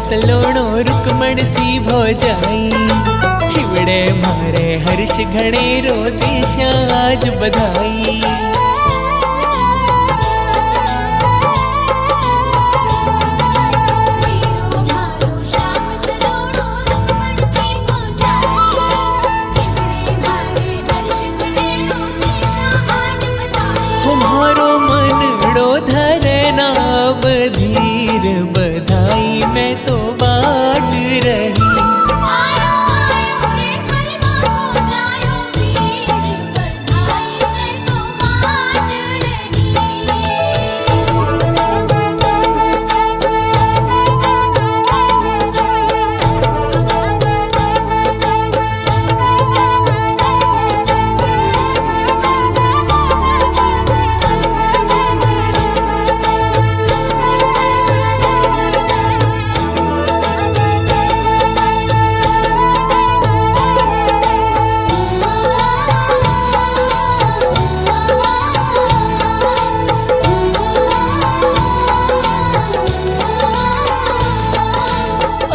सलोणो रुक्मण सी भो जाई। हिवड़े मारे हर्ष घणे रो देशा आज बधाई। तुम्हारो मनड़ो धरे नाव धीर बधाई मैं तो बाट रही।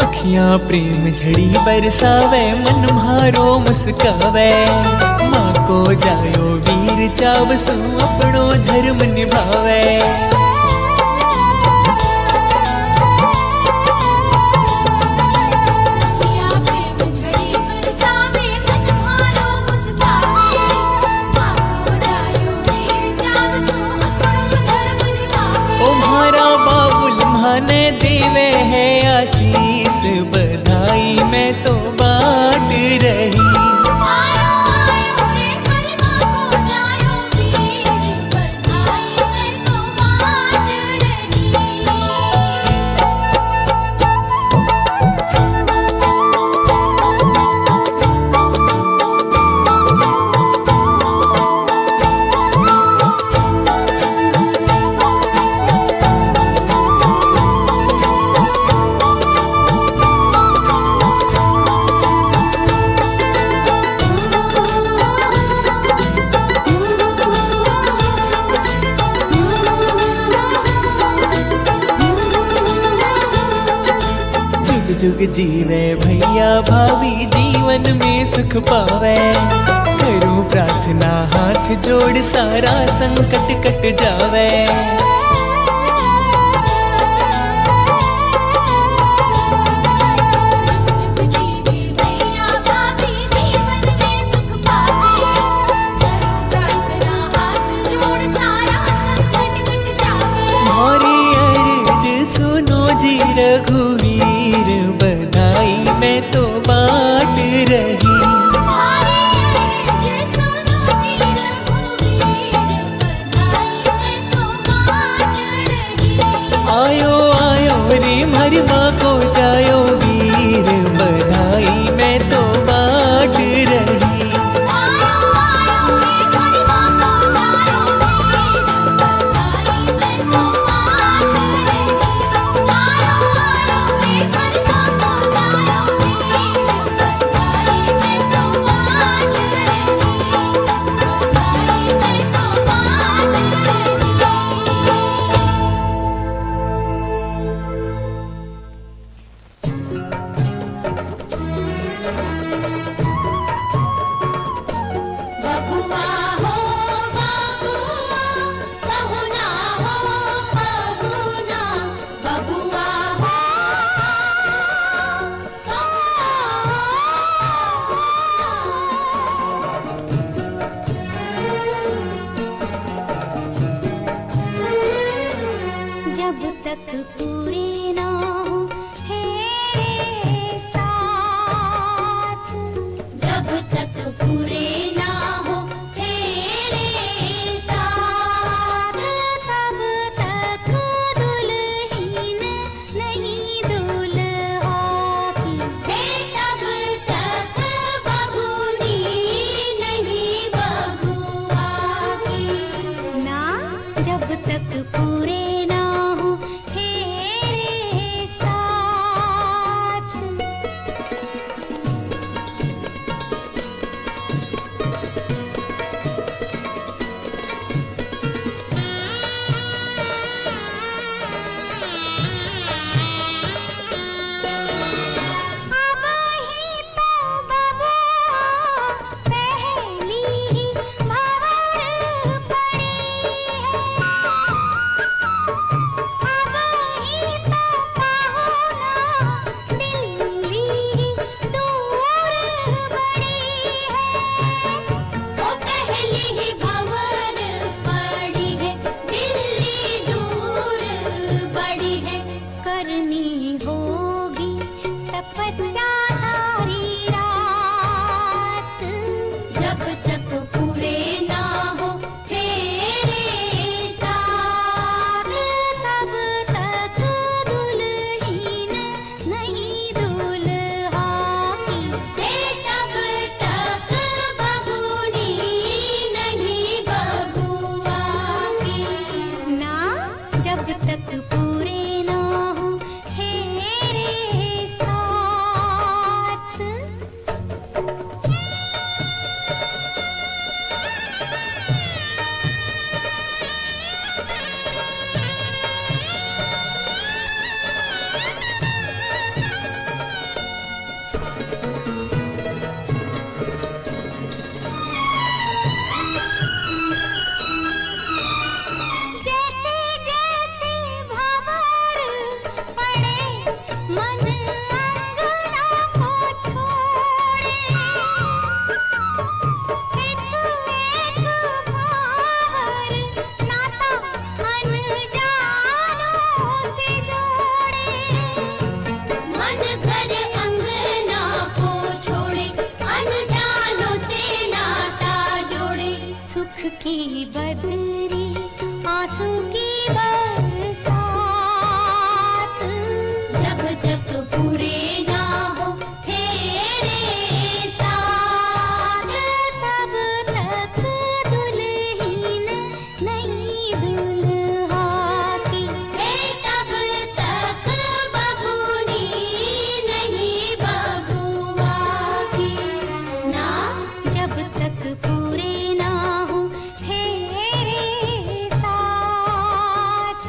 अखियां प्रेम झड़ी बरसावे मन म्हारो मुस्कावे। माँ को जायो वीर चावसु अपनो धर्म निभावे। ओ म्हारा बाबुल म्हाने देवे है आशीष बधाई मैं तो बाट रही। जुग जीवे भैया भाभी जीवन में सुख पावे। करूं प्रार्थना हाथ जोड़ सारा संकट कट जावे। हमारी अर्ज सुनो जी रघुवीर बधाई मैं तो बाट रही। की बदरी आंसू की बरसात, जब तक पूरे ना हो तेरे साथ, तब तक दुल्हन नहीं दुल्हा की, तब तक बबूनी नहीं बबुआ की ना, जब तक पूरे ना हो तेरे साथ।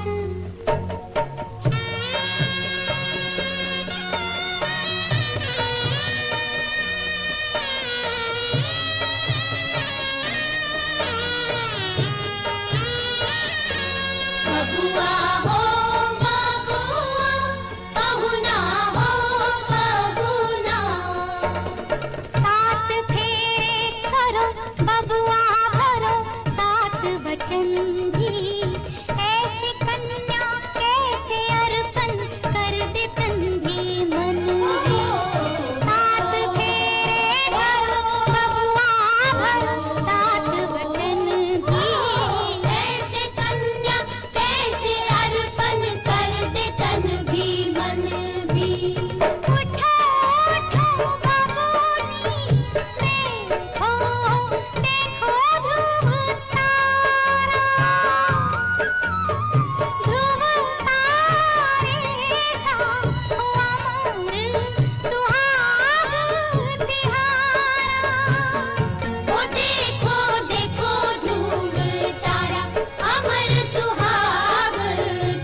बबुआ हो बबुआ, पहुना हो पहुना, सात फेरे करो बबुआ भरो सात वचन भी, ऐसे कन्या कैसे अर्पण कर दे तन भी मन भी, सात फेरे करो बबुआ भरो सात वचन भी, ऐसे कन्या कैसे अर्पण कर दे तन भी मन भी। उठो उठो बबूनी, देखो देखो ध्रुव तारा, ध्रुव तारे सा अमर सुहाग तिहारा। ओ देखो देखो ध्रुव तारा, अमर सुहाग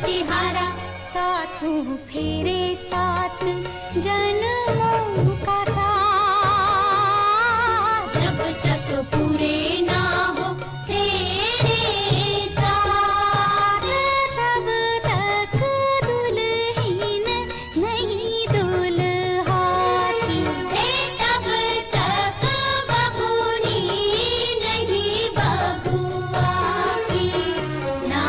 तिहारा, सातों फेरे सात जन्मों का साथ, जब तक पूरे ना हो तेरे साथ, तब तक दुल्हन नहीं दुल्हा की, तब तक बबूनी नहीं बबुआ की ना।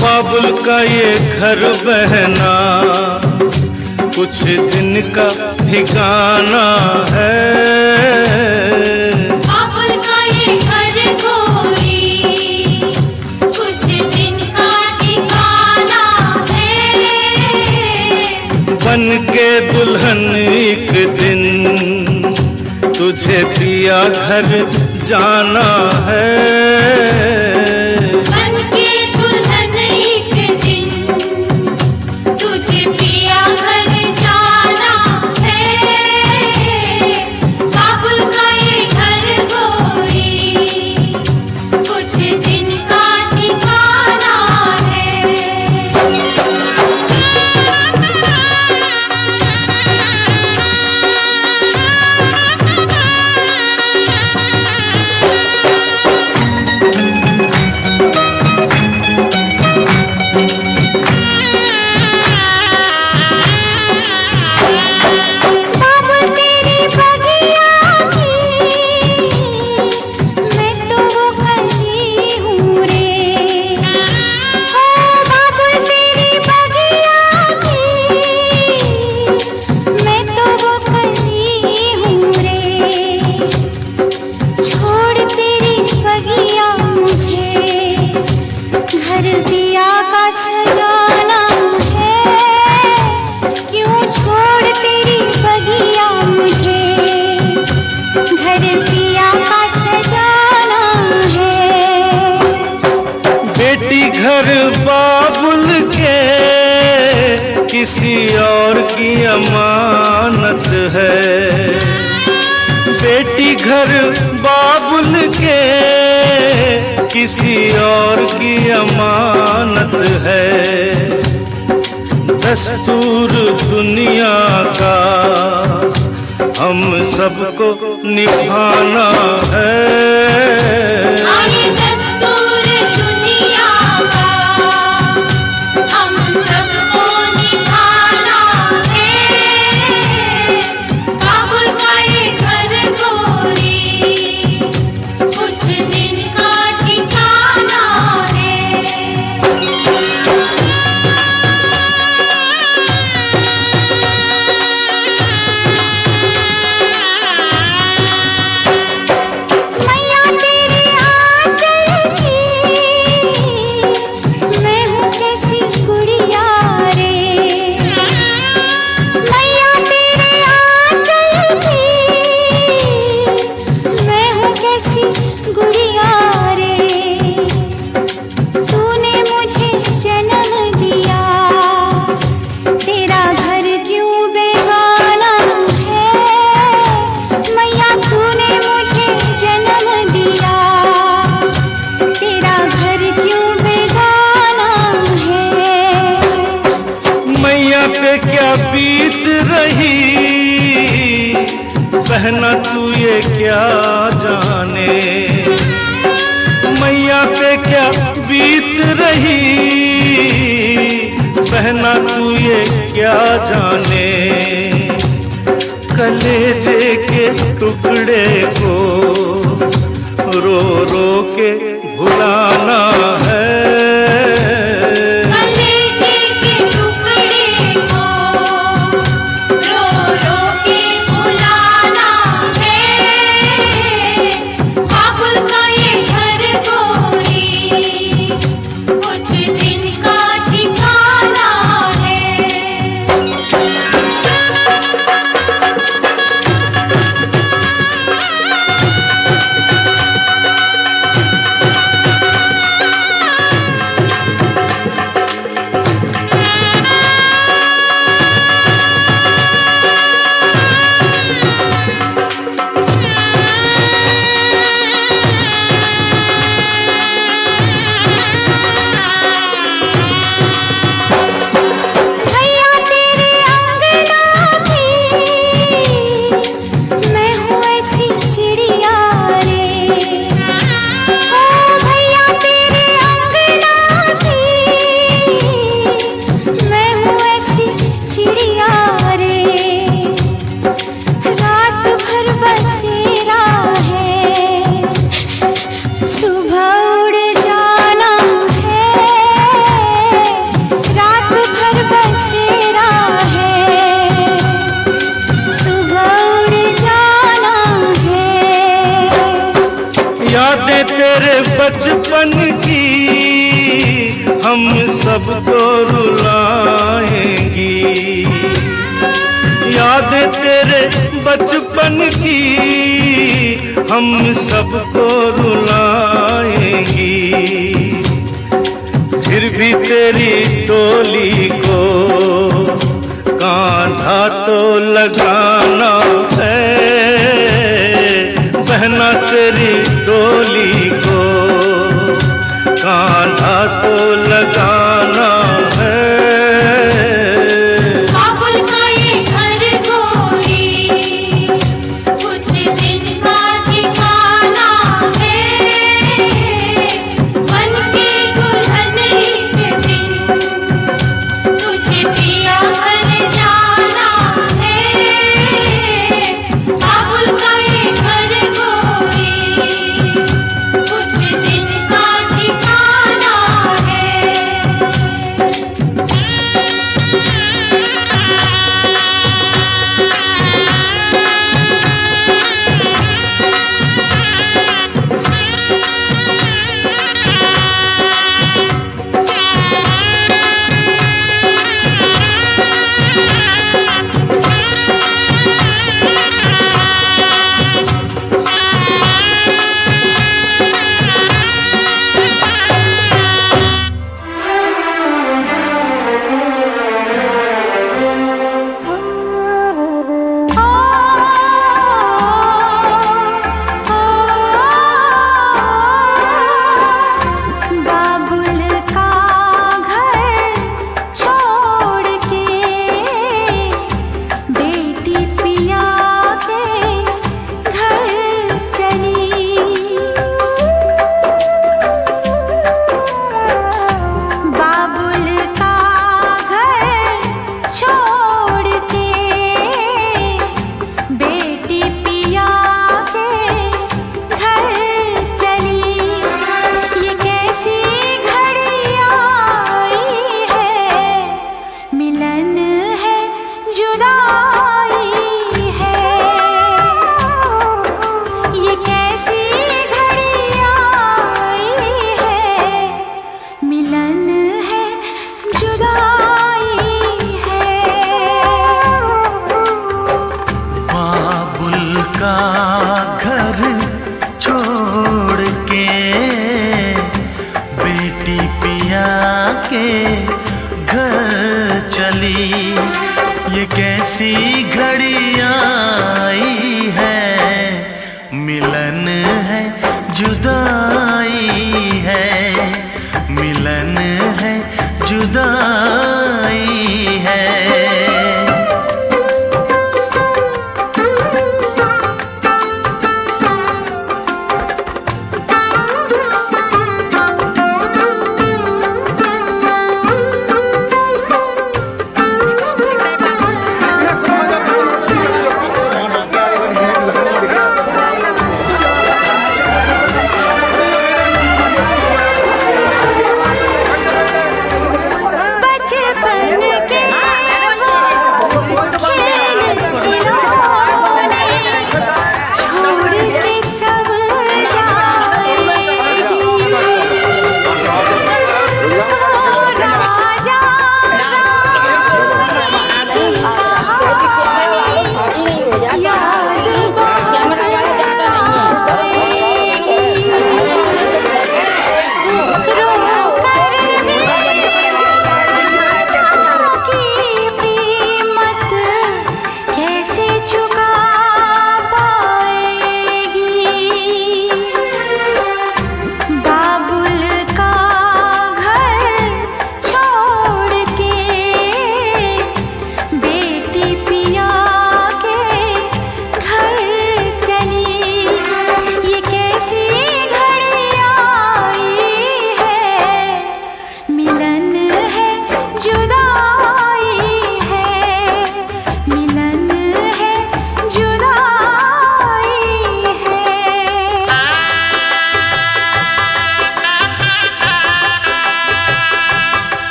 बाबुल का ये घर बहना कुछ दिन का ठिकाना है, बाबुल का ये घर गोरी कुछ दिन का ठिकाना है, बन के दुल्हन एक दिन तुझे पिया घर जाना है, बन के दुल्हन एक दिन तुझे पिया घर जाना है, बाबुल का ये घर गोरी कुछ दिन का ठिकाना है। किसी और की अमानत है। बेटी घर बाबुल के किसी और की अमानत है। दस्तूर दुनिया का हम सबको निभाना है। ये दस्तूर दुनिया का हम सबको निभाना है। काबुल का ये घर गोरी कुछ दिन का ठिकाना है। मैया तेरे आंचल की मैं हूँ कैसी गुड़िया रे। मैया तेरे आंचल की मैं हूँ कैसी गुड़िया रे। तूने मुझे जन्म दिया तेरा घर क्यों बेगाना है। मैया तूने मुझे जन्म दिया तेरा घर क्यों बेगाना है। मैया पे क्या बीत रही बहना तू ये क्या जाने। मैया पे क्या बीत रही बहना तू ये क्या जाने। कलेजे के टुकड़े को रो रो के भुलाना है। कलेजे के टुकड़े को रो रो के भुलाना है। काबुल का ये घर गोरी कुछ दिन का ठिकाना है। भैया तेरे अंगना की मैं हूँ ऐसी चिड़िया रे। ओ भैया तेरे अंगना की मैं हूँ ऐसी चिड़िया रे। रात भर बसेरा है सुबह उड़ जाना है। रात भर बसेरा है सुबह उड़ जाना है। यादें तेरे बचपन की हम सबको रुलाएंगी। यादें तेरे बचपन की हम सबको रुलाएंगी। फिर भी तेरी टोली को कांधा तो लगाना है। बहना तेरी टोली को कांधा तो लगाना है। काबुल का ये घर गोरी कुछ दिन का ठिकाना है। बन के दुल्हन एक दिन तुझे पिया घर जाना है।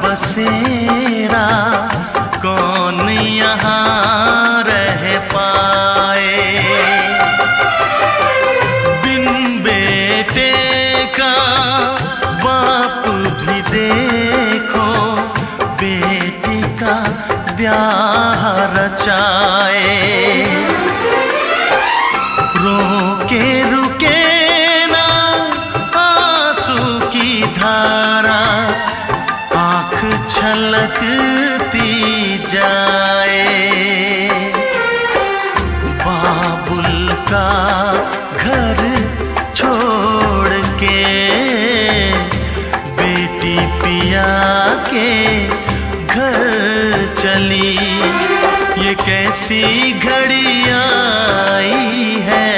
बसेरा कौन यहाँ रह पाए। बिन बेटे का बाप भी देखो बेटी का ब्याह रचाए। रोके रुके ना आंसू की धारा आँख छलकती जाए। बाबुल का घर छोड़ के बेटी पिया के घर चली। ये कैसी घड़ी आई है,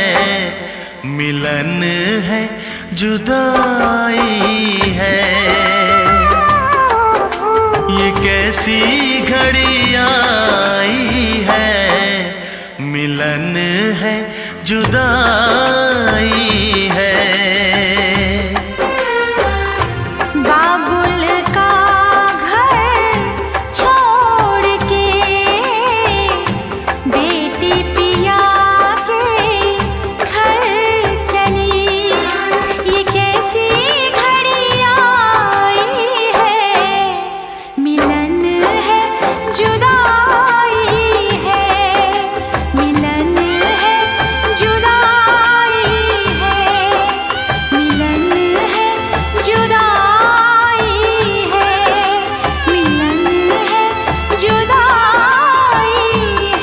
मिलन है जुदाई है। ये कैसी घड़ी आई है, मिलन है जुदाई है। बाबुल का घर छोड़ के बेटी पिया के घर चली। ये कैसी घड़ी आई है, मिलन है जुदाई है। मिलन है जुदाई है, मिलन है जुदाई है, मिलन है जुदाई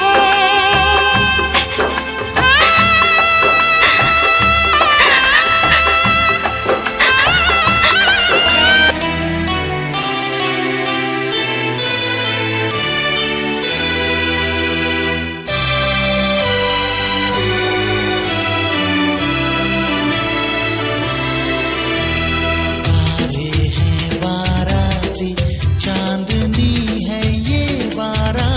है। तारे हैं बाराती, चांदनी है ये बारात।